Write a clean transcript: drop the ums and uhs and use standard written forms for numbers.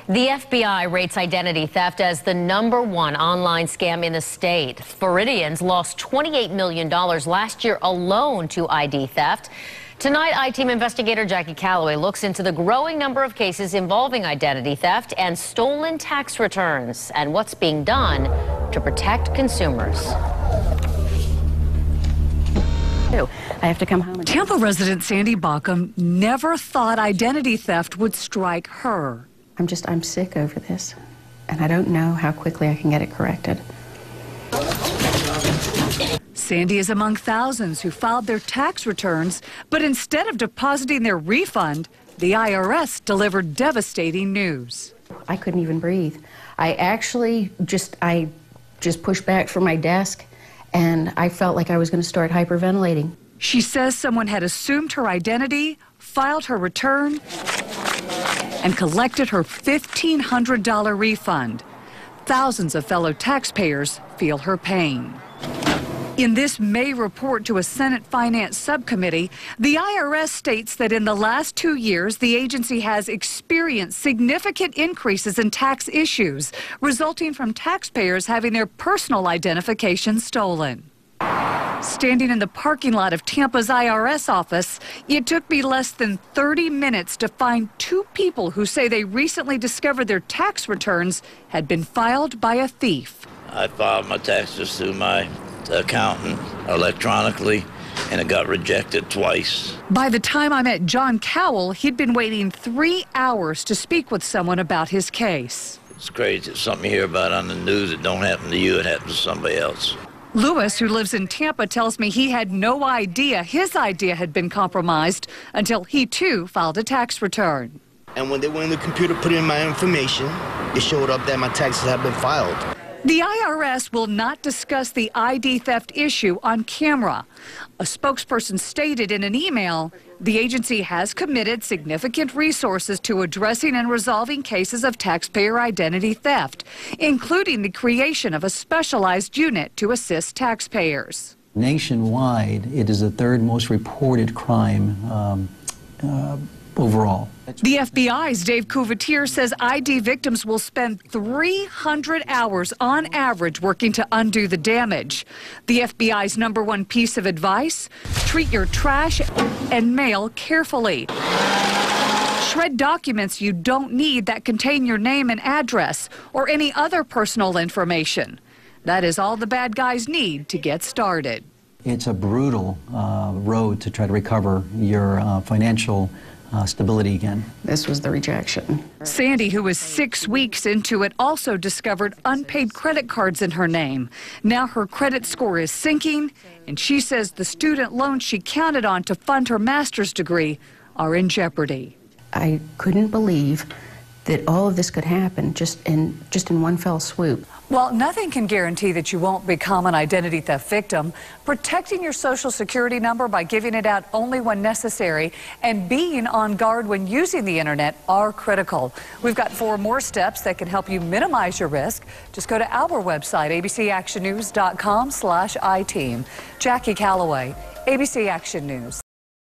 The FBI rates identity theft as the #1 online scam in the state. Floridians lost $28 million last year alone to ID theft. Tonight, I-Team investigator Jackie Callaway looks into the growing number of cases involving identity theft and stolen tax returns and what's being done to protect consumers. I have to come home. Tampa resident Sandy Baucom never thought identity theft would strike her. I'm sick over this, and I don't know how quickly I can get it corrected. Sandy is among thousands who filed their tax returns, but instead of depositing their refund, the IRS delivered devastating news. I couldn't even breathe. I just pushed back from my desk, and I felt like I was going to start hyperventilating. She says someone had assumed her identity, filed her return, and collected her $1,500 refund. Thousands of fellow taxpayers feel her pain. In this May report to a Senate Finance Subcommittee, the IRS states that in the last 2 years, the agency has experienced significant increases in tax issues, resulting from taxpayers having their personal identification stolen. Standing in the parking lot of Tampa's IRS office, it took me less than 30 minutes to find 2 people who say they recently discovered their tax returns had been filed by a thief. I filed my taxes through my accountant electronically, and it got rejected twice. By the time I met John Cowell, he'd been waiting 3 hours to speak with someone about his case. It's crazy. It's something you hear about on the news. It don't happen to you. It happens to somebody else. Lewis, who lives in Tampa, tells me he had no idea his idea had been compromised until he, too, filed a tax return. And when they went in the computer, put in my information, it showed up that my taxes have been filed. The IRS will not discuss the ID theft issue on camera. A spokesperson stated in an email, the agency has committed significant resources to addressing and resolving cases of taxpayer identity theft, including the creation of a specialized unit to assist taxpayers. Nationwide, it is the 3rd most reported crime overall. The FBI's Dave Couvertier says ID victims will spend 300 hours on average working to undo the damage. The FBI's #1 piece of advice: treat your trash and mail carefully. Shred documents you don't need that contain your name and address or any other personal information. That is all the bad guys need to get started. It's a brutal road to try to recover your financial stability again. This was the rejection. Sandy, who was 6 weeks into it, also discovered unpaid credit cards in her name. Now her credit score is sinking, and she says the student loans she counted on to fund her master's degree are in jeopardy. I couldn't believe that all of this could happen just in one fell swoop. Well, nothing can guarantee that you won't become an identity theft victim. Protecting your Social Security number by giving it out only when necessary and being on guard when using the internet are critical. We've got 4 more steps that can help you minimize your risk. Just go to our website, abcactionnews.com/iTeam. Jackie Callaway, ABC Action News.